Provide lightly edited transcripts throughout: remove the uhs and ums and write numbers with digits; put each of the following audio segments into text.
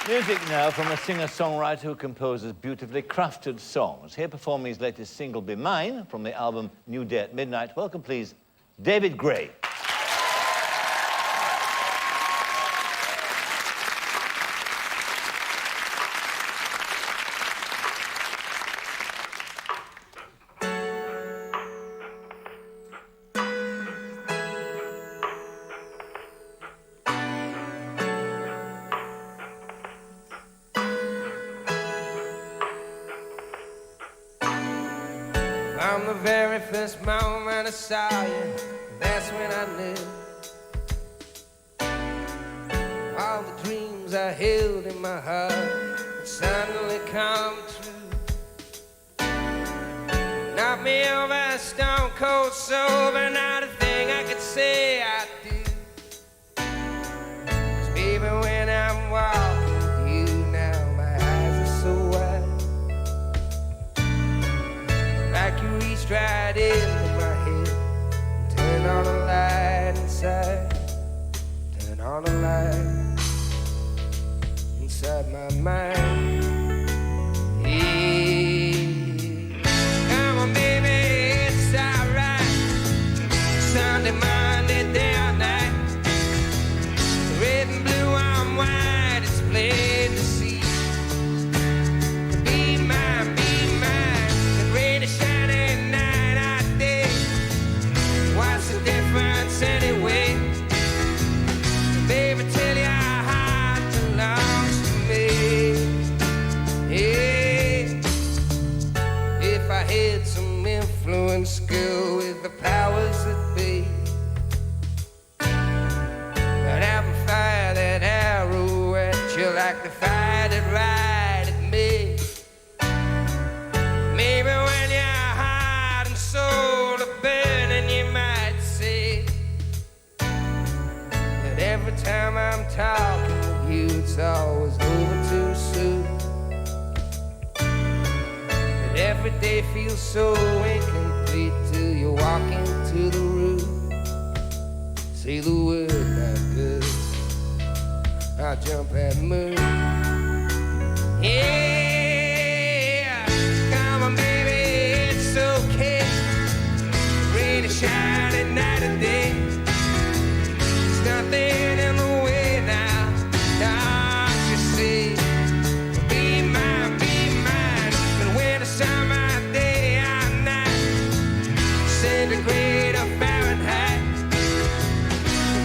Music now from a singer-songwriter who composes beautifully crafted songs. Here performing his latest single, Be Mine, from the album New Day at Midnight. Welcome, please, David Gray. From the very first moment I saw you, that's when I knew all the dreams I held in my heart would suddenly come true. Knocked me over stone cold sober, not a thing I could say I do. 'Cause baby, when I'm walking with you now, my eyes are so wide. Like you reached right into my head and turned on a light inside. Turn on a light inside my mind. Yeah. Come on, baby, it's alright. Sunday, Monday, day or night. Red and blue on white, it's plain to see. Be mine, be mine. The rain is shining night or day. What's the difference anyway? Baby, tell you our heart belongs to me. Yeah. If I had some influence, girl, with the powers that be, I'd have 'em fire that arrow at you like they fired it right at me. Maybe when your heart and soul are burning, you might say that every time I'm talking with you, it's always over too soon. That every day feels so incomplete till you walk into the room. Say the word not good, I'll jump that moon. Yeah, come on, baby, it's okay. Rain is shining night and day. There's nothing in the way now, don't you see? Be mine, and when it's summer day or night, centigrade or Fahrenheit.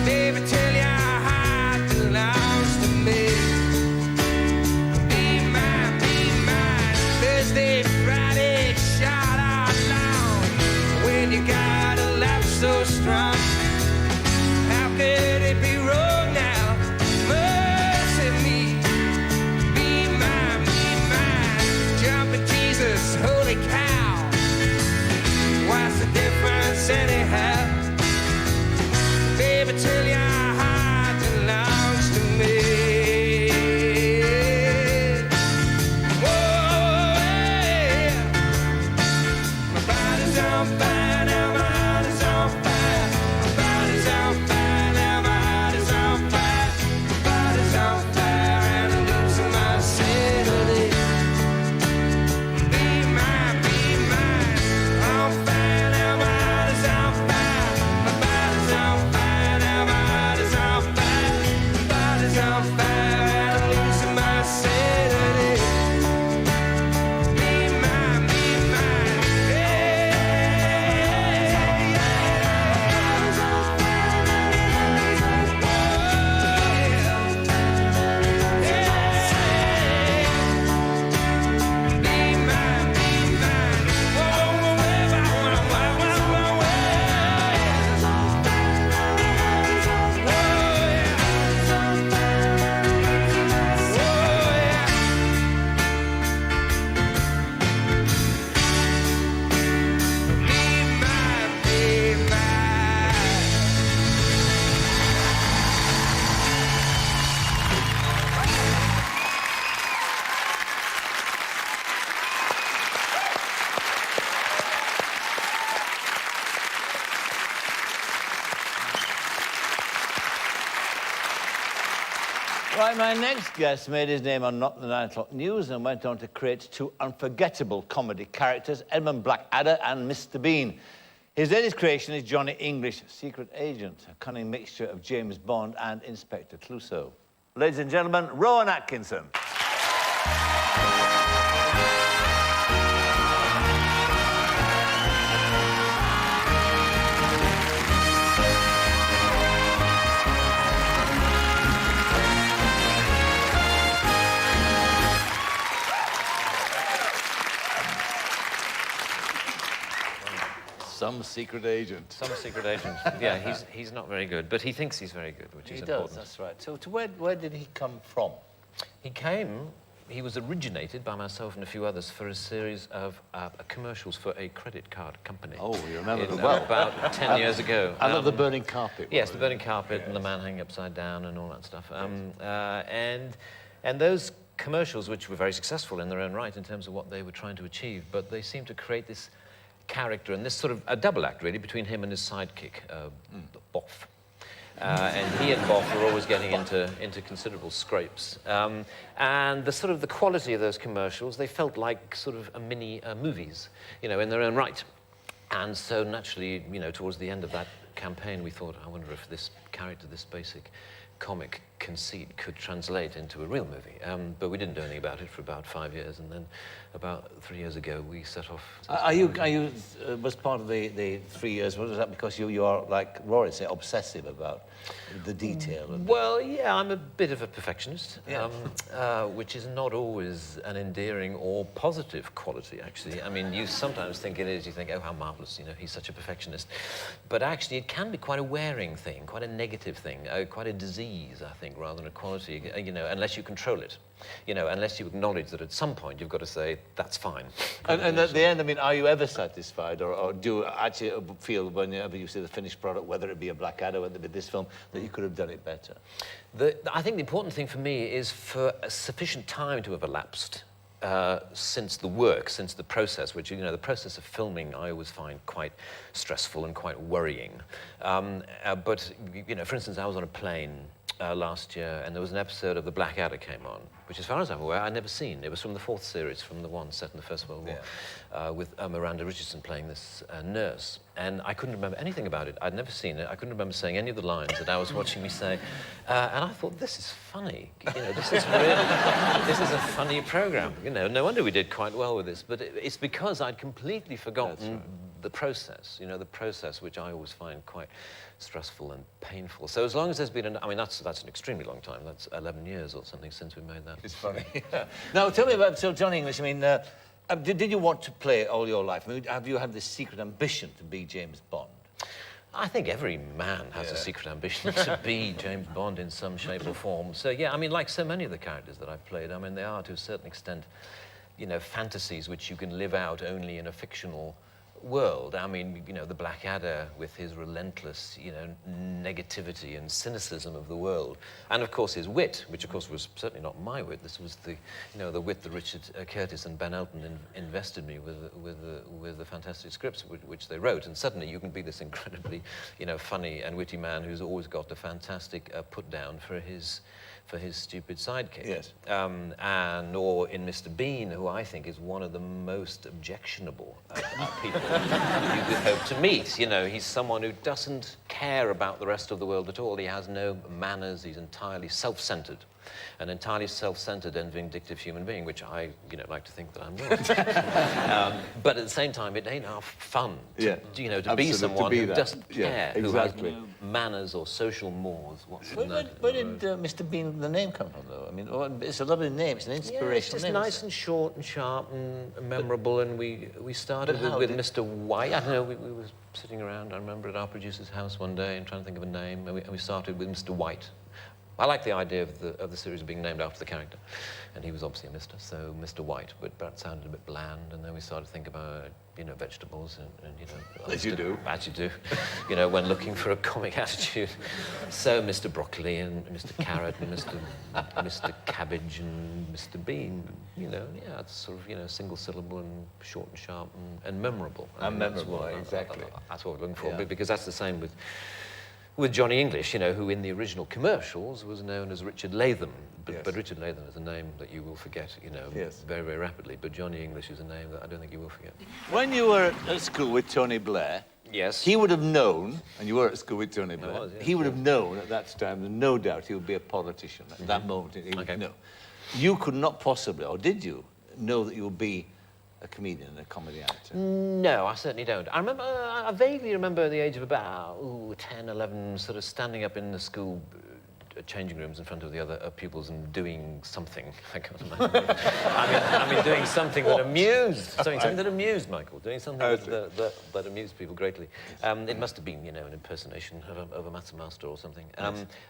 Baby, tell your heart belongs to me. Be mine, Right, my next guest made his name on Not the 9 O'Clock News and went on to create two unforgettable comedy characters, Edmund Blackadder and Mr. Bean. His latest creation is Johnny English, Secret Agent, a cunning mixture of James Bond and Inspector Clouseau. Ladies and gentlemen, Rowan Atkinson. Some secret agent. Some secret agent. Yeah, he's not very good, but he thinks he's very good, which is important. That's right. So where did he come from? He was originated by myself and a few others for a series of commercials for a credit card company. Oh, you remember them well. About 10 years ago. I love the burning carpet. Yes, the burning carpet and the man hanging upside down and all that stuff. And those commercials, which were very successful in their own right in terms of what they were trying to achieve, but they seemed to create this character and this sort of a double act, really, between him and his sidekick, Boff. And he and Boff were always getting into considerable scrapes. And the quality of those commercials, they felt like sort of a mini movies, you know, in their own right. And so naturally, you know, towards the end of that campaign, we thought, I wonder if this character, this basic comic conceit could translate into a real movie. But we didn't do anything about it for about 5 years, and then about 3 years ago we set off. Are you was part of the 3 years, was that because you are, like Rory say, obsessive about the detail? And well, yeah, I'm a bit of a perfectionist, Yeah. which is not always an endearing or positive quality, actually. I mean, you sometimes think it is, you think, oh, how marvellous, you know, he's such a perfectionist. But actually it can be quite a wearing thing, quite a negative thing, quite a disease, I think, rather than a quality, you know, unless you control it. You know, unless you acknowledge that at some point you've got to say, that's fine. And at the end, I mean, are you ever satisfied, or do you actually feel whenever you see the finished product, whether it be a Blackadder, whether it be this film, that you could have done it better? I think the important thing for me is for a sufficient time to have elapsed since the work, since the process, which, you know, the process of filming I always find quite stressful and quite worrying. But, you know, for instance, I was on a plane last year, and there was an episode of The Blackadder came on, which, as far as I'm aware, I'd never seen. It was from the 4th series, from the one set in the First World War, with Miranda Richardson playing this nurse. And I couldn't remember anything about it. I'd never seen it. I couldn't remember saying any of the lines that I was watching me say. And I thought, this is funny. You know, this is really, this is a funny program. You know, no wonder we did quite well with this. But it's because I'd completely forgotten the process, you know, the process which I always find quite stressful and painful. So as long as there's been I mean, that's an extremely long time. That's 11 years or something since we made that. It's funny. Now, tell me about Johnny English. I mean, did you want to play it all your life? I mean, have you had this secret ambition to be James Bond? I think every man has a secret ambition to be James Bond in some shape or form. So, yeah, I mean, like so many of the characters that I've played, I mean, they are, to a certain extent, you know, fantasies which you can live out only in a fictional world. I mean, you know, the Blackadder with his relentless, you know, negativity and cynicism of the world, and of course his wit, which of course was certainly not my wit. This was the, you know, the wit that Richard Curtis and Ben Elton invested me with the fantastic scripts which they wrote. And suddenly you can be this incredibly, you know, funny and witty man who's always got the fantastic put down for his stupid sidekick. Yes. Or in Mr. Bean, who I think is one of the most objectionable people you could hope to meet. You know, he's someone who doesn't care about the rest of the world at all. He has no manners. He's entirely self-centered. An entirely self-centered and vindictive human being, which I, you know, like to think that I'm not. But at the same time, it ain't half fun to, you know, to be someone who doesn't care, who has no manners or social mores whatsoever. Where did Mr. Bean, the name, come from, though? I mean, it's a lovely name. It's an inspirational it's just name. nice and short and sharp and memorable. And we started with Mr. White. I don't know, we were sitting around, I remember, at our producer's house one day and trying to think of a name, and we started with Mr. White. I like the idea of the series being named after the character, and he was obviously a Mr., so Mr. White, but that sounded a bit bland, and then we started to think about, you know, vegetables and you know... As you do. As you do, you know, when looking for a comic attitude. So Mr. Broccoli and Mr. Carrot and Mr. Cabbage and Mr. Bean, you know, yeah, it's sort of, you know, single syllable and short and sharp and memorable. And memorable, exactly. That's what we're looking for, because that's the same with with Johnny English, you know, who in the original commercials was known as Richard Latham. But Richard Latham is a name that you will forget, you know, very, very rapidly. But Johnny English is a name that I don't think you will forget. When you were at school with Tony Blair, Yes. he would have known, and you were at school with Tony Blair, was, yes, he would have known at that time, and no doubt he would be a politician at that moment. He would know. You could not possibly, or did you, know that you would be a comedian, a comedy actor? No, I certainly don't. I vaguely remember at the age of about 10, 11, sort of standing up in the school changing rooms in front of the other pupils and doing something. I can't imagine. I mean, doing something that amused, something that amused Michael, doing something that amused people greatly. It must have been, you know, an impersonation of a maths master or something.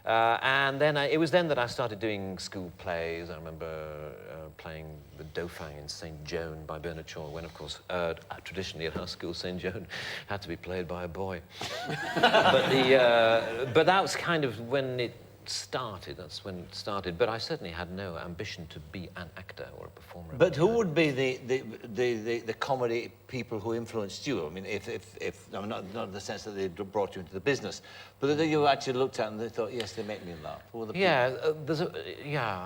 And then it was then that I started doing school plays. I remember playing the Dauphin in St. Joan by Bernard Shaw, when, of course, traditionally at our school, St. Joan had to be played by a boy. But that was kind of when it started. That's when it started. But I certainly had no ambition to be an actor or a performer. But who would be the comedy people who influenced you? I mean, if I mean, not in the sense that they brought you into the business, but that you actually looked at and they thought, yes, they make me laugh. Who were the people?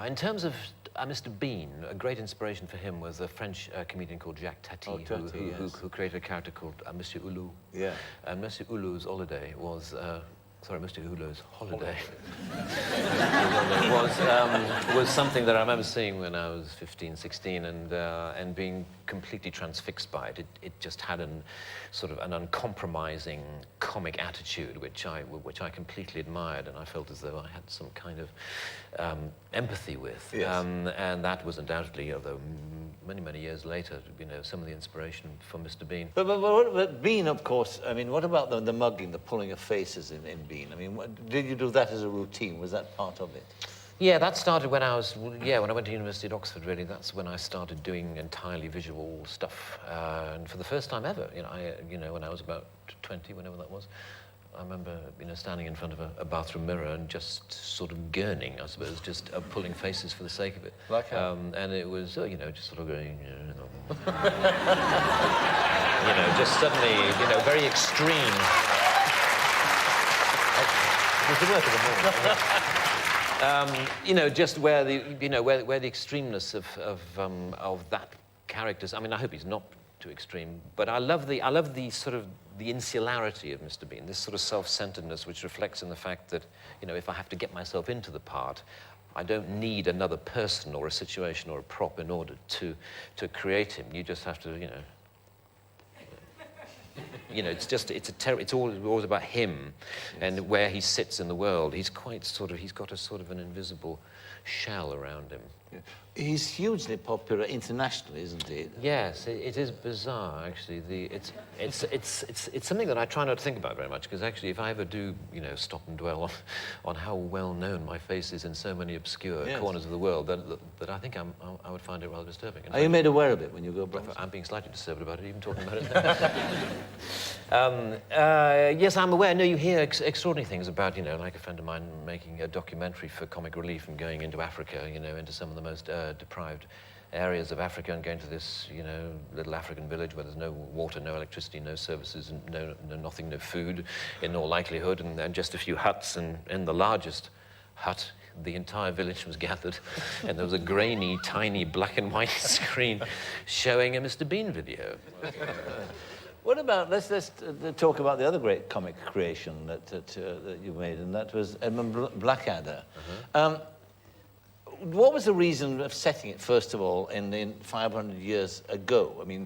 In terms of Mr. Bean, a great inspiration for him was a French comedian called Jacques Tati, who created a character called Monsieur Hulot. Yeah. And Monsieur Hulot's holiday was. Mr. Hulot's holiday was something that I remember seeing when I was 15, 16, and being completely transfixed by it. It just had sort of an uncompromising comic attitude, which I completely admired, and I felt as though I had some kind of empathy with. Yes. And that was undoubtedly, although many years later, you know, some of the inspiration for Mr. Bean. But Bean, of course, I mean, what about the mugging, the pulling of faces in Bean? I mean, did you do that as a routine? Was that part of it? Yeah, that started when I went to University at Oxford, really. That's when I started doing entirely visual stuff. And for the first time ever, when I was about 20, whenever that was, I remember, standing in front of a bathroom mirror and just sort of gurning, I suppose, just pulling faces for the sake of it. Like how? And it was, just sort of going, just suddenly, very extreme. It was the work of the morning. Just where the extremeness of that character's. I mean, I hope he's not too extreme, but I love the sort of the insularity of Mr. Bean, this sort of self-centeredness which reflects in the fact that, if I have to get myself into the part, I don't need another person or a situation or a prop in order to create him. You just have to, it's always about him and where he sits in the world. He's got a sort of an invisible shell around him. Yeah. He's hugely popular internationally, isn't he? Yes, it is bizarre, actually. It's something that I try not to think about very much, because actually, if I ever do, stop and dwell on how well known my face is in so many obscure corners of the world, that I think I would find it rather disturbing. Are you made aware of it when you go abroad? I'm being slightly disturbed about it, even talking about it. Yes, I'm aware. No, you hear extraordinary things about, like a friend of mine making a documentary for Comic Relief and going into Africa, into some of the most deprived areas of Africa, and going to this, little African village where there's no water, no electricity, no services, and nothing, no food, in all likelihood, and just a few huts. And in the largest hut, the entire village was gathered, and there was a grainy, tiny black and white screen showing a Mr. Bean video. What about, let's talk about the other great comic creation that you made, and that was Edmund Blackadder. What was the reason of setting it, first of all, in 500 years ago? I mean,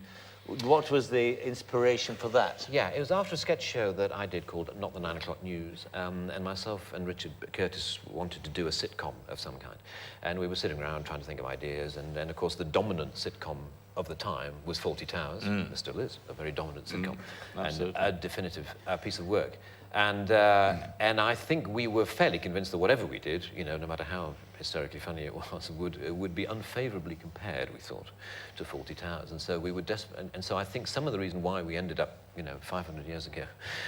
what was the inspiration for that? Yeah, it was after a sketch show that I did called Not the 9 O'Clock News, and myself and Richard Curtis wanted to do a sitcom of some kind. And we were sitting around trying to think of ideas, and of course, the dominant sitcom of the time was Fawlty Towers. There still is a very dominant sitcom, and a definitive piece of work. And I think we were fairly convinced that whatever we did, no matter how hysterically funny it was, would be unfavourably compared, we thought, to Fawlty Towers. And so we were desperate. And so I think some of the reason why we ended up, 500 years ago,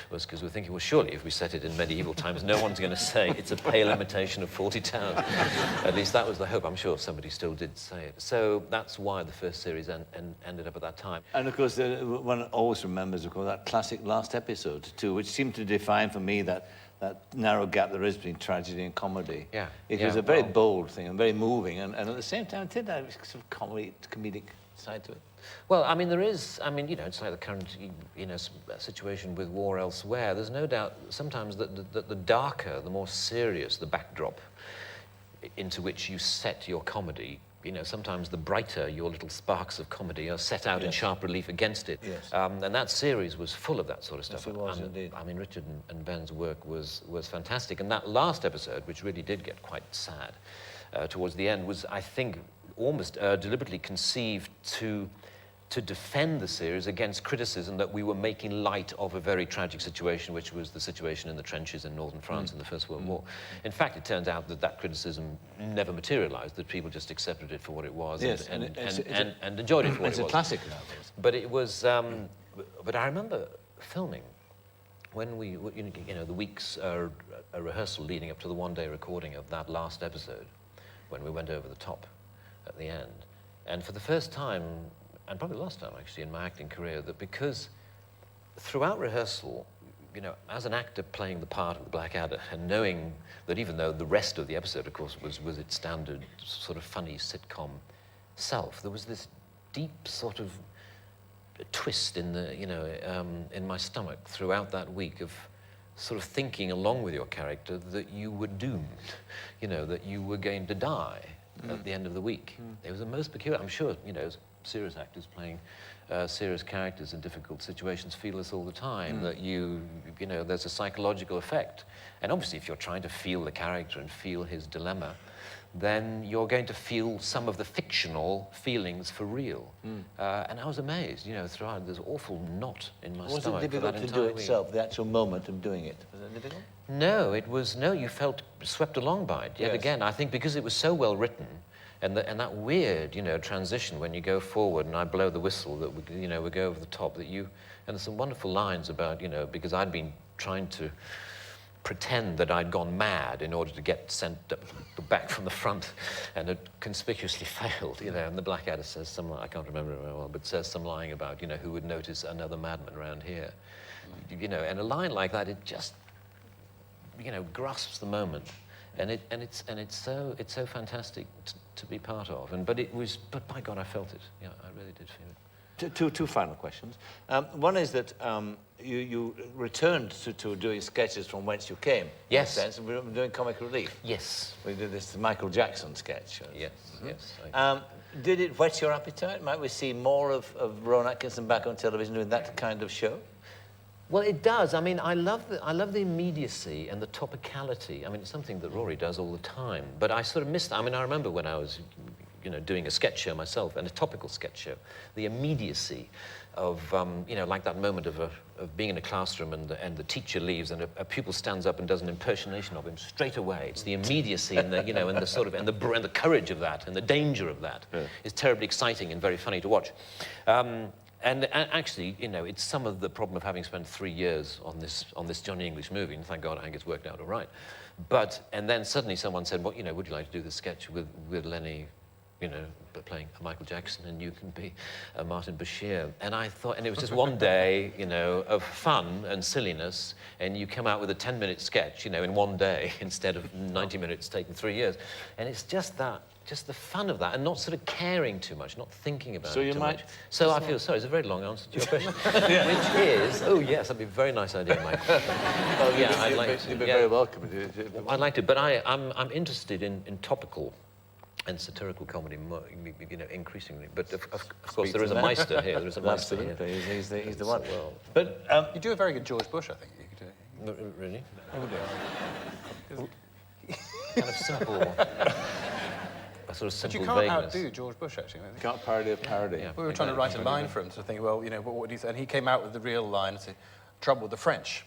was because we were thinking, well, surely if we set it in medieval times, no one's going to say it's a pale imitation of Fawlty Towers. At least that was the hope. I'm sure somebody still did say it. So that's why the first series ended up at that time. And of course, one always remembers, of course, that classic last episode too, which seemed to define for me that that narrow gap there is between tragedy and comedy. Yeah, It yeah, was a very well- bold thing and very moving, and at the same time, it did have sort of comedic side to it. Well, I mean, there is, I mean, you know, it's like the current, you know, situation with war elsewhere. There's no doubt sometimes that the darker, the more serious the backdrop into which you set your comedy, you know, sometimes the brighter your little sparks of comedy are set out in Yes. sharp relief against it. Yes. And that series was full of that sort of stuff. Yes, it was And, indeed. I mean, Richard and Ben's work was fantastic. And that last episode, which really did get quite sad towards the end, was, I think, almost deliberately conceived to defend the series against criticism that we were making light of a very tragic situation, which was the situation in the trenches in northern France in the First World War. In fact, it turns out that that criticism never materialized, that people just accepted it for what it was Yes, and it's a- enjoyed it for what It's it a was. classic nowadays. But it was, but I remember filming when we, you know, the weeks a rehearsal leading up to the one-day recording of that last episode, when we went over the top at the end. And for the first time, and probably the last time actually in my acting career, that because throughout rehearsal, you know, as an actor playing the part of the Blackadder and knowing that even though the rest of the episode, of course, was its standard sort of funny sitcom self, there was this deep sort of twist in the, you know, in my stomach throughout that week of sort of thinking along with your character that you were doomed, you know, that you were going to die at the end of the week. It was a most peculiar, I'm sure, you know, serious actors playing serious characters in difficult situations feel this all the time, that you know, there's a psychological effect. And obviously if you're trying to feel the character and feel his dilemma, then you're going to feel some of the fictional feelings for real. And I was amazed, you know, throughout, there's an awful knot in my Was stomach it for that difficult to entire do week. itself, the actual moment of doing it? Was it difficult? No, it was, no, you felt swept along by it. Yet Yes. again, I think because it was so well written, and that weird, you know, transition when you go forward and I blow the whistle that, you know, we go over the top, that you, and there's some wonderful lines about, you know, because I'd been trying to pretend that I'd gone mad in order to get sent back from the front and had conspicuously failed, you know, and the Blackadder says some, I can't remember it very well, but says some line about, you know, who would notice another madman around here, you know, and a line like that, it just, you know, grasps the moment. And it's so fantastic to be part of. But by God, I felt it. Yeah, I really did feel it. Two final questions. One is that you returned to doing sketches from whence you came. Yes. In a sense, and we were doing comic relief. Yes. We did this Michael Jackson sketch. Yes. Yes. Did it whet your appetite? Might we see more of Rowan Atkinson back on television doing that kind of show? Well, it does. I mean, I love the immediacy and the topicality. I mean, it's something that Rory does all the time. But I sort of missed. I mean, I remember when I was, you know, doing a sketch show myself, and a topical sketch show, the immediacy of, you know, like that moment of being in a classroom and the teacher leaves and a pupil stands up and does an impersonation of him straight away. It's the immediacy and the, you know, and the sort of and the courage of that and the danger of that is terribly exciting and very funny to watch. And actually, you know, it's some of the problem of having spent 3 years on this Johnny English movie, and thank God I think it's worked out all right. And then suddenly someone said, well, you know, would you like to do this sketch with Lenny, you know, playing Michael Jackson, and you can be Martin Bashir. And I thought, and it was just one day, you know, of fun and silliness, and you come out with a 10-minute sketch, you know, in one day instead of 90 minutes taking 3 years. And it's just that. Just the fun of that, and not sort of caring too much, not thinking about So it you too might- much. So I feel, sorry, it's a very long answer to your question, which is, oh yes, that'd be a very nice idea, Mike. Well, yeah, I'd like You'd be yeah. very welcome. I'd like to, but I'm interested in topical and satirical comedy, you know, increasingly. But of course, there is a Meister here. There is a Meister here. Absolutely, he's the one. Well, But You do a very good George Bush, I think. You could do. really, Oh, kind of simple, a sort of But you simple can't vagueness. outdo George Bush, actually. can't parody a parody. Yeah. We were trying to write a line for him to think, well, you know, what do you say? And he came out with the real line and said, trouble with the French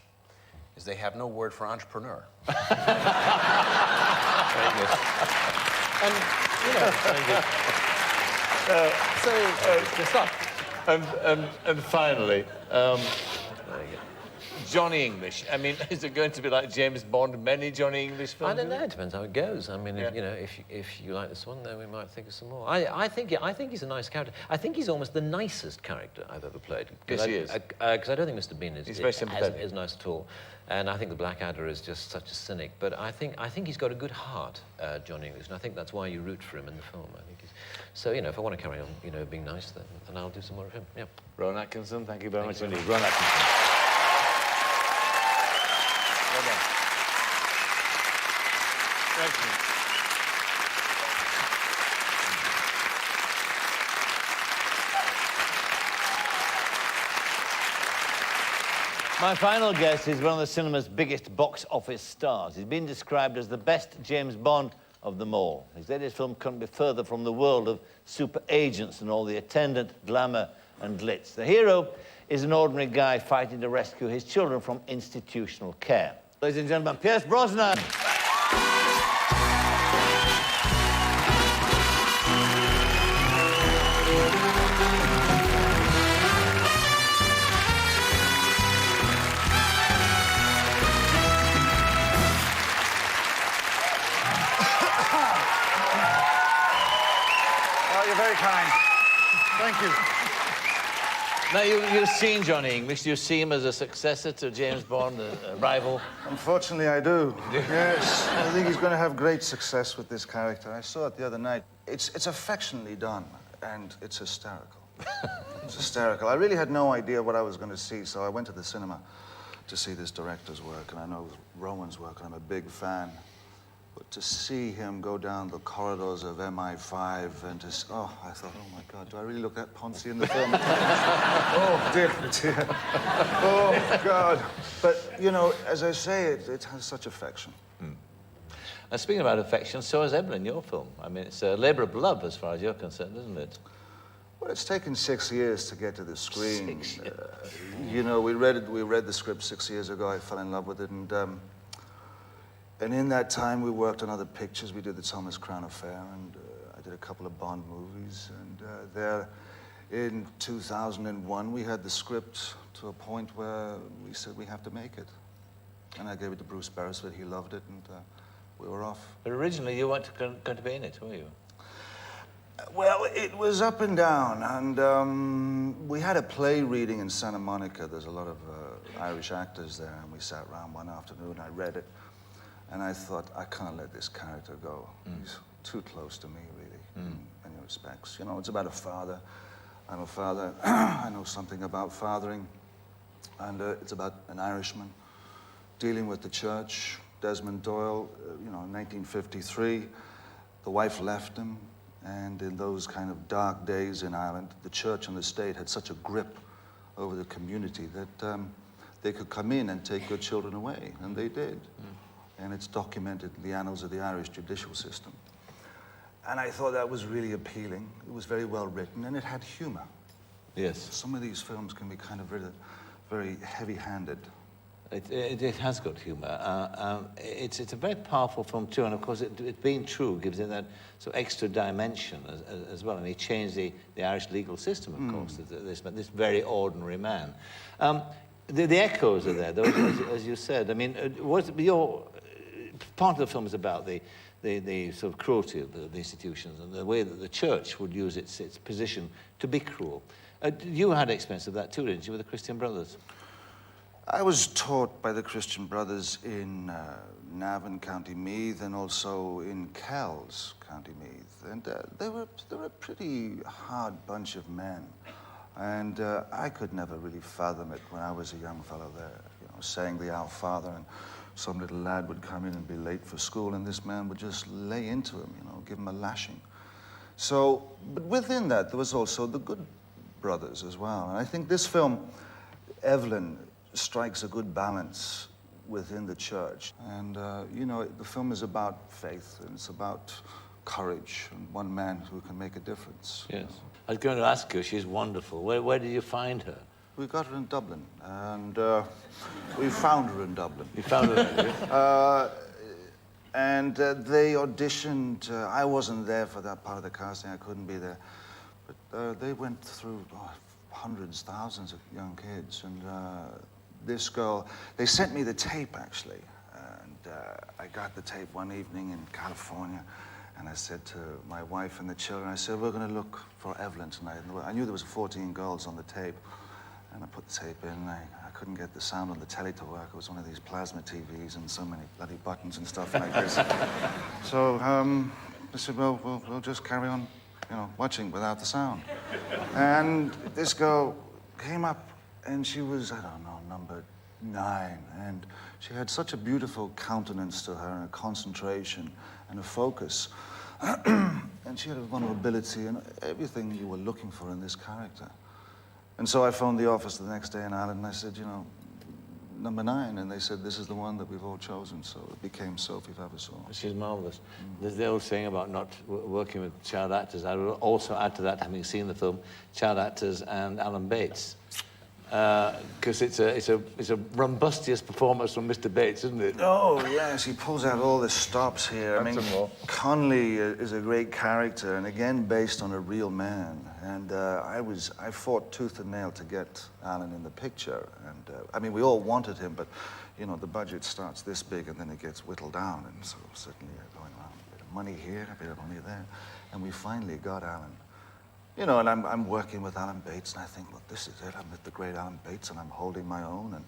is they have no word for entrepreneur. Very good. And, you know, good stuff. And finally, Very good. Johnny English. I mean, is it going to be like James Bond, many Johnny English films? I don't know. It depends how it goes. I mean, Yeah. you know, if you like this one, then we might think of some more. I think he's a nice character. I think he's almost the nicest character I've ever played. Yes, he is. Because I don't think Mr. Bean is. He's very sympathetic. Is nice at all. And I think the Blackadder is just such a cynic. But I think he's got a good heart, John English, and I think that's why you root for him in the film. I think he's. So you know, if I want to carry on, you know, being nice, then I'll do some more of him. Yeah. Rowan Atkinson, thank you very Thank much you very indeed. Rowan Atkinson. Well done. Excellent. My final guest is one of the cinema's biggest box office stars. He's been described as the best James Bond of them all. His latest film couldn't be further from the world of super agents and all the attendant, glamour and glitz. The hero is an ordinary guy fighting to rescue his children from institutional care. Ladies and gentlemen, Pierce Brosnan. Oh, you're very kind. Thank you. Now, you've seen Johnny English. Do you see him as a successor to James Bond, a rival? Unfortunately, I do. Yes, I think he's going to have great success with this character. I saw it the other night. It's affectionately done, and it's hysterical. It's hysterical. I really had no idea what I was going to see, so I went to the cinema to see this director's work, and I know Rowan's work, and I'm a big fan. But to see him go down the corridors of MI5 and just, I thought, oh my God, do I really look at Ponzi in the film? Oh, dear. Oh, God. But, you know, as I say, it has such affection. And speaking about affection, so has Evelyn, your film. I mean, it's a labour of love as far as you're concerned, isn't it? Well, it's taken 6 years to get to the screen. 6 years. You know, we read the script 6 years ago. I fell in love with it, and in that time, we worked on other pictures. We did the Thomas Crown Affair, and I did a couple of Bond movies. And there, in 2001, we had the script to a point where we said we have to make it. And I gave it to Bruce Beresford. He loved it, and we were off. But originally, you weren't going to be in it, were you? Well, it was up and down, and we had a play reading in Santa Monica. There's a lot of Irish actors there, and we sat around one afternoon. I read it. And I thought, I can't let this character go. He's too close to me, really, in many respects. You know, it's about a father. I'm a father. I know something about fathering. And it's about an Irishman dealing with the church. Desmond Doyle, you know, in 1953, the wife left him. And in those kind of dark days in Ireland, the church and the state had such a grip over the community that they could come in and take good children away. And they did. And it's documented in the annals of the Irish judicial system. And I thought that was really appealing. It was very well written, and it had humor. Yes. Some of these films can be kind of very heavy-handed. It has got humour. It's a very powerful film too, and of course, it being true gives it that sort of extra dimension as well. And he changed the Irish legal system, of course. This very ordinary man. The echoes are there, though, as you said. I mean, part of the film is about the sort of cruelty of the institutions and the way that the church would use its position to be cruel. You had experience of that too, didn't you, with the Christian Brothers? I was taught by the Christian Brothers in Navan, County Meath, and also in Kells, County Meath. And they were a pretty hard bunch of men. And I could never really fathom it when I was a young fellow there, you know, saying the Our Father, and some little lad would come in and be late for school, and this man would just lay into him, you know, give him a lashing. So, but within that, there was also the good brothers as well. And I think this film, Evelyn, strikes a good balance within the church. And, you know, the film is about faith, and it's about courage, and one man who can make a difference. Yes. I was going to ask you, she's wonderful. Where did you find her? We got her in Dublin, and we found her in Dublin. You found her, And they auditioned. I wasn't there for that part of the casting. I couldn't be there. But they went through hundreds, thousands of young kids, and this girl, they sent me the tape, actually. And I got the tape one evening in California, and I said to my wife and the children, I said, we're going to look for Evelyn tonight. And I knew there was 14 girls on the tape, and I put the tape in, and I couldn't get the sound on the telly to work. It was one of these plasma TVs and so many bloody buttons and stuff like this. So I said, well, we'll just carry on, you know, watching without the sound. And this girl came up, and she was, I don't know, number 9, and she had such a beautiful countenance to her, and a concentration and a focus. And she had a vulnerability and everything you were looking for in this character. And so I phoned the office the next day in Ireland, and I said, you know, number 9, and they said, this is the one that we've all chosen. So it became Sophie Vavasseur. She's marvellous. There's the old saying about not working with child actors. I would also add to that, having seen the film, child actors and Alan Bates. Because it's a rumbustious performance from Mr. Bates, isn't it? Oh, yes, he pulls out all the stops here. I mean, Connolly is a great character, and again, based on a real man. And I fought tooth and nail to get Alan in the picture. And, I mean, we all wanted him, but, you know, the budget starts this big, and then it gets whittled down. And so suddenly you're going around, a bit of money here, a bit of money there. And we finally got Alan. You know, and I'm working with Alan Bates, and I think, well, this is it. I'm with the great Alan Bates, and I'm holding my own, and,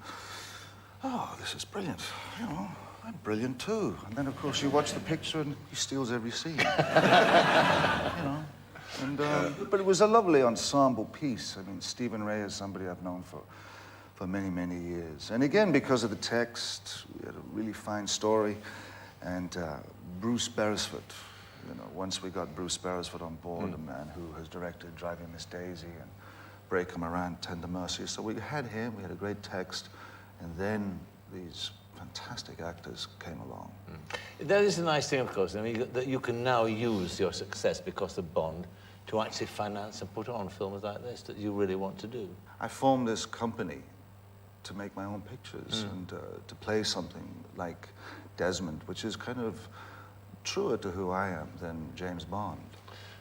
oh, this is brilliant. You know, I'm brilliant, too. And then, of course, you watch the picture, and he steals every scene. You know, and, but it was a lovely ensemble piece. I mean, Stephen Ray is somebody I've known for many, many years. And again, because of the text, we had a really fine story, and Bruce Beresford. You know, once we got Bruce Beresford on board, a man who has directed Driving Miss Daisy and Break 'Em Around, Tender Mercy. So we had him, we had a great text, and then these fantastic actors came along. That is a nice thing, of course, I mean, that you can now use your success because of Bond to actually finance and put on films like this that you really want to do. I formed this company to make my own pictures and to play something like Desmond, which is kind of truer to who I am than James Bond.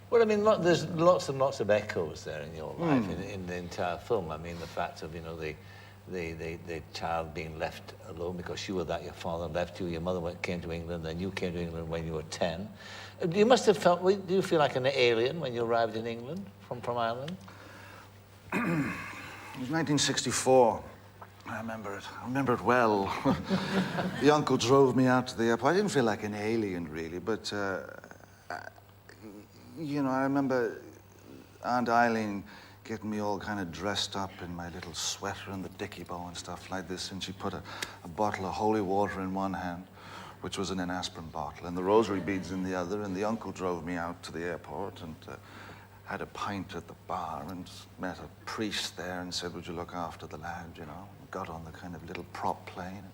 Well, I mean, there's lots and lots of echoes there in your life, in the entire film. I mean, the fact of, you know, the child being left alone because you were that, your father left you, your mother came to England, then you came to England when you were 10. You must have felt, do you feel like an alien when you arrived in England from Ireland? It was 1964. I remember it well. The uncle drove me out to the airport. I didn't feel like an alien, really, but, you know, I remember Aunt Eileen getting me all kind of dressed up in my little sweater and the dicky bow and stuff like this, and she put a bottle of holy water in one hand, which was in an aspirin bottle, and the rosary beads in the other, and the uncle drove me out to the airport and had a pint at the bar and met a priest there and said, would you look after the lad, you know? Got on the kind of little prop plane,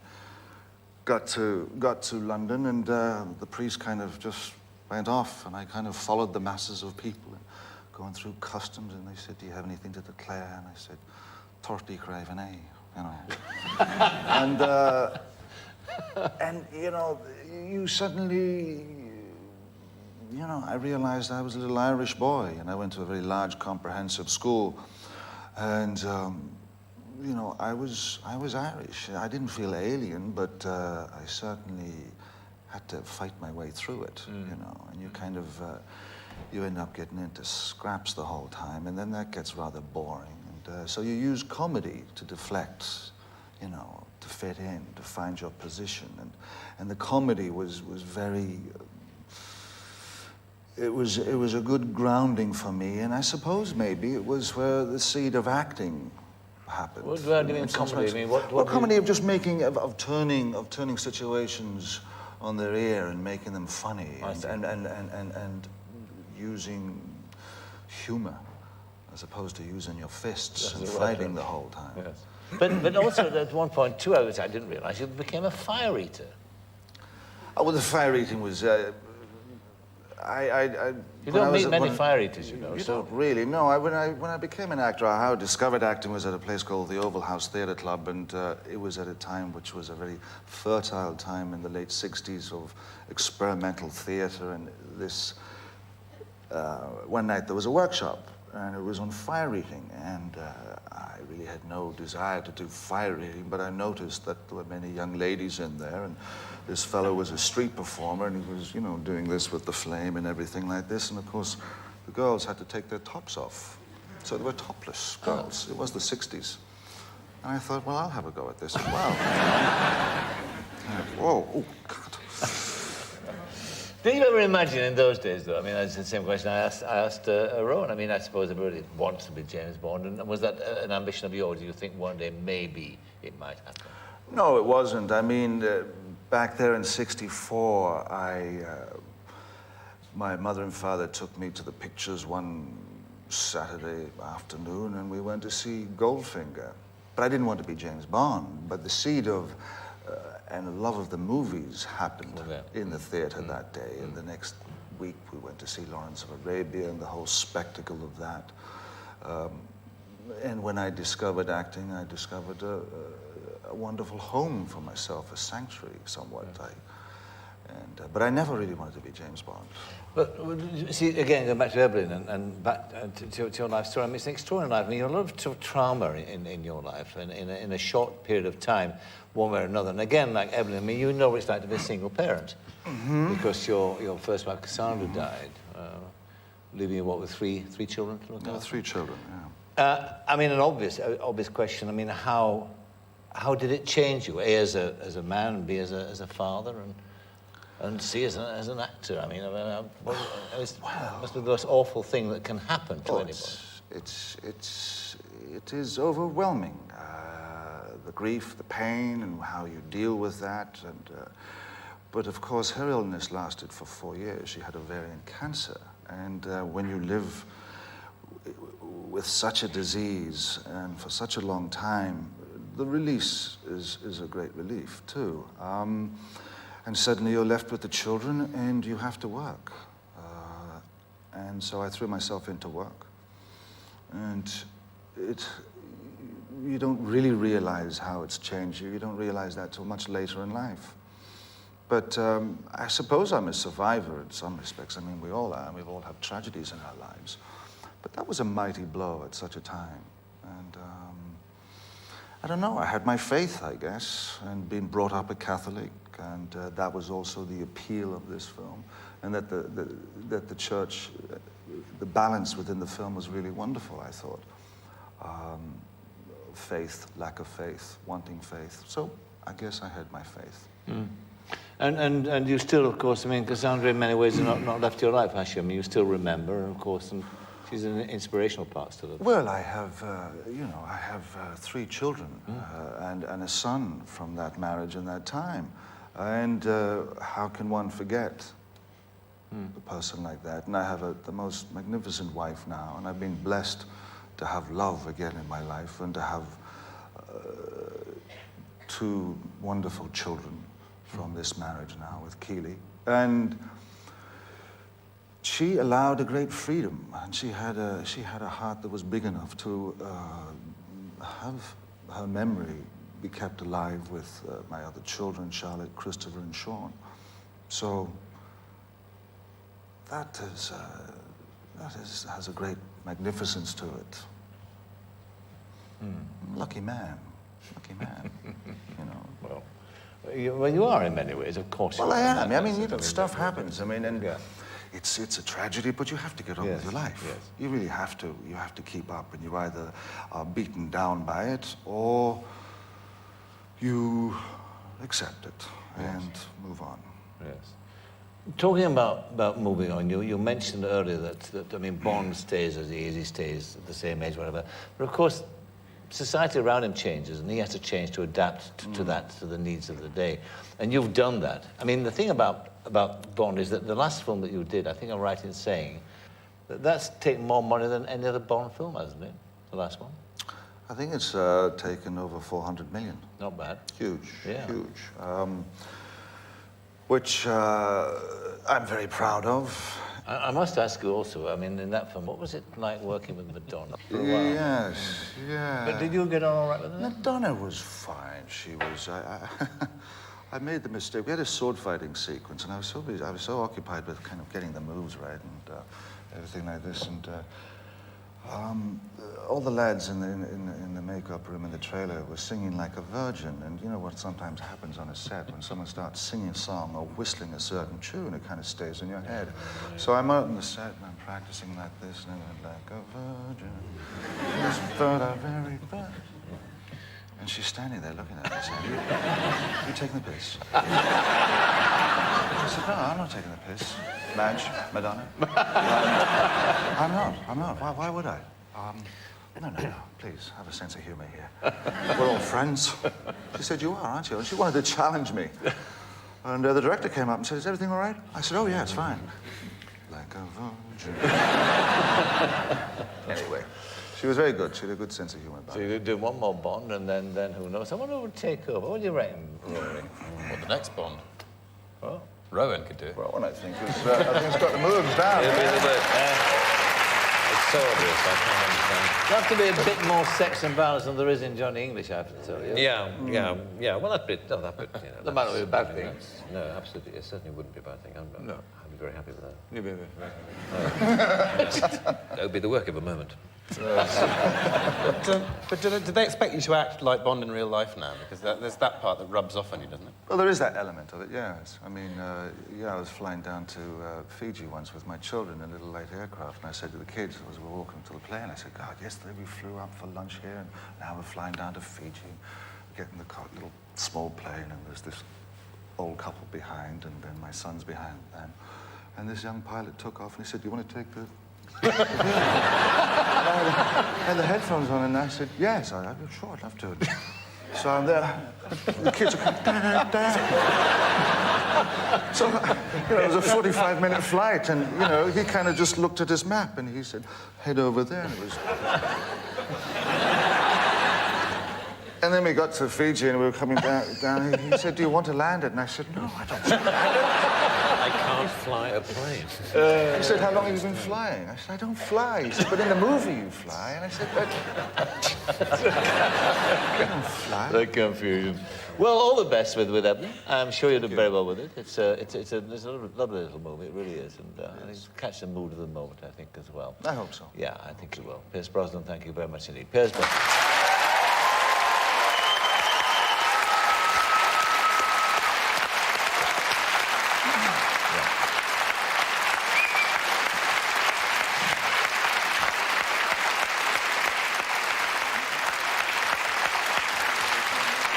got to London, and the priest kind of just went off, and I kind of followed the masses of people and going through customs, and they said, do you have anything to declare? And I said, Torty Craven, you know. And, you know, you suddenly, you know, I realized I was a little Irish boy, and I went to a very large comprehensive school, and, you know, I was Irish. I didn't feel alien, but I certainly had to fight my way through it, you know, and you kind of, you end up getting into scraps the whole time, and then that gets rather boring. And so you use comedy to deflect, you know, to fit in, to find your position. And the comedy was very, it was a good grounding for me, and I suppose maybe it was where the seed of acting happened. What do you mean comedy? I mean, what comedy of just making, of turning situations on their ear and making them funny, and using humor as opposed to using your fists and fighting the whole time. Yes. But also at one point, too, I didn't realize you became a fire eater. Oh, well, the fire eating was. You don't meet many fire eaters, you know. You don't really. No, when I became an actor, how I discovered acting was at a place called the Oval House Theatre Club, and it was at a time which was a very fertile time in the late '60s of experimental theatre. And this one night there was a workshop, and it was on fire eating. And I really had no desire to do fire eating, but I noticed that there were many young ladies in there, and this fellow was a street performer, and he was, you know, doing this with the flame and everything like this. And of course, the girls had to take their tops off. So they were topless girls. It was the 60s. And I thought, well, I'll have a go at this as well. Whoa, oh, God. Did you ever imagine in those days, though? I mean, that's the same question I asked Rowan. I mean, I suppose everybody wants to be James Bond. And was that an ambition of yours? Do you think one day maybe it might happen? No, it wasn't. I mean, back there in '64, my mother and father took me to the pictures one Saturday afternoon, and we went to see Goldfinger. But I didn't want to be James Bond, but the seed of and the love of the movies happened in the theater that day. And the next week, we went to see Lawrence of Arabia and the whole spectacle of that. And when I discovered acting, I discovered a wonderful home for myself, a sanctuary somewhat. But I never really wanted to be James Bond. But see, again, going back to Evelyn and back to your life story, I mean, it's an extraordinary life. I mean, a lot of sort of trauma in your life, and in a short period of time, one way or another. And again, like Evelyn, I mean, you know what it's like to be a single parent, because your first wife, Cassandra, died, leaving you, what, with three children to look after? 3 children, yeah. I mean, an obvious question. I mean, how did it change you? A, as a man, B, as a father, and C, as an actor. I mean, it must be the most awful thing that can happen to anybody. It is overwhelming. The grief, the pain, and how you deal with that. But of course, her illness lasted for 4 years. She had ovarian cancer, and when you live with such a disease and for such a long time, the release is a great relief too. And suddenly you're left with the children and you have to work. And so I threw myself into work. And you don't really realize how it's changed you. You don't realize that till much later in life. But I suppose I'm a survivor in some respects. I mean, we all are. We all have tragedies in our lives. But that was a mighty blow at such a time. And I don't know, I had my faith, I guess, and being brought up a Catholic. And that was also the appeal of this film. And that the church, the balance within the film was really wonderful, I thought. Faith, lack of faith, wanting faith. So I guess I had my faith. Mm. And you still, of course, I mean, Cassandra in many ways has not left your life, has she? I mean, you still remember, and of course, and she's an inspirational part to it. Well, I have, I have 3 children and a son from that marriage and that time. And how can one forget a person like that? And I have the most magnificent wife now, and I've been blessed to have love again in my life and to have 2 wonderful children from this marriage now with Keely. And she allowed a great freedom, and she had a heart that was big enough to have her memory be kept alive with my other children, Charlotte, Christopher, and Sean. So that has a great magnificence to it. Lucky man, you know. Well, you are in many ways, of course. Well, I am. I mean, stuff happens. I mean, and it's a tragedy, but you have to get on with your life. Yes. You really have to. You have to keep up, and you either are beaten down by it or you accept it and move on. Yes. Talking about moving on, you mentioned earlier that I mean, Bond stays as he is, he stays at the same age, whatever. But of course, society around him changes, and he has to change to adapt to that, to the needs of the day. And you've done that. I mean, the thing about Bond is that the last film that you did, I think I'm right in saying, that's taken more money than any other Bond film, hasn't it? The last one? I think it's taken over 400 million. Not bad. Huge, Yeah. huge. Which I'm very proud of. I must ask you also, I mean, in that film, what was it like working with Madonna for a while? Yes, yeah. But did you get on all right with her? Madonna was fine. She was. I made the mistake. We had a sword fighting sequence, and I was so busy. I was so occupied with kind of getting the moves right and everything like this. And All the lads in the makeup room in the trailer were singing like a virgin. And you know what sometimes happens on a set when someone starts singing a song or whistling a certain tune, it kind of stays in your head. So I'm out on the set and I'm practicing like this, and I'm like a virgin. This bird are very bad. And she's standing there looking at me saying, you taking the piss? I said, no, I'm not taking the piss. Madge, Madonna. I'm not. Why would I? No, please, have a sense of humor here. We're all friends. She said, you are, aren't you? And she wanted to challenge me. And the director came up and said, is everything all right? I said, oh, yeah, it's fine. Like a virgin. Anyway, she was very good. She had a good sense of humor about So it. you could do one more Bond, and then who knows? I wonder who would take over. What do you reckon, Rory? Well, the next Bond. Oh. Rowan could do it. Well, I think it's got the moves down. It's so obvious, I can't understand. There has to be a bit more sex and violence than there is in Johnny English, I have to tell you. Yeah. Well, that bit, you know. That might not be a bad thing. No, absolutely. It certainly wouldn't be a bad thing. I'd be very happy with that. You'd be That would be the work of a moment. But do they expect you to act like Bond in real life now? Because there's that part that rubs off on you, doesn't it? Well, there is that element of it, yes. I mean, I was flying down to Fiji once with my children in a little light aircraft, and I said to the kids, as we were walking to the plane, I said, God, yesterday we flew up for lunch here, and now we're flying down to Fiji. We get in the little small plane, and there's this old couple behind, and then my son's behind them. And this young pilot took off, and he said, do you want to take the... I had the headphones on, and I said, yes, sure, I'd love to. So I'm there, the kids are coming, So, it was a 45-minute flight, and, he kind of just looked at his map, and he said, head over there, and it was... And then we got to Fiji, and we were coming down. He said, do you want to land it? And I said, no, I don't. I can't fly a plane. He said, how long have you been flying? I said, I don't fly. He said, but in the movie you fly. And I said, but... I don't fly. The confusion. Well, all the best with Ebony. I'm sure you'll do very well with it. It's a lovely little movie, it really is. And I think it's catch the mood of the moment, I think, as well. I hope so. Yeah, I think you will. Pierce Brosnan, thank you very much indeed. Pierce Brosnan.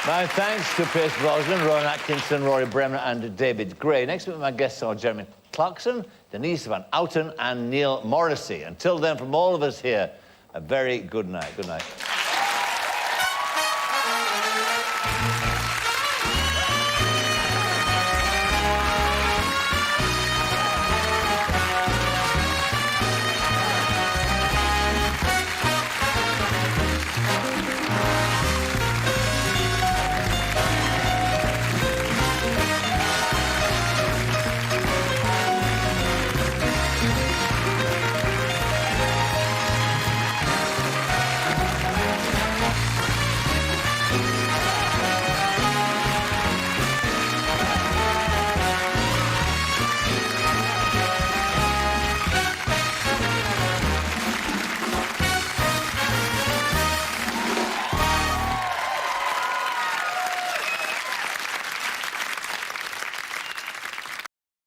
My thanks to Pierce Brosnan, Rowan Atkinson, Rory Bremner and David Gray. Next week, my guests are Jeremy Clarkson, Denise Van Outen and Neil Morrissey. Until then, from all of us here, a very good night. Good night.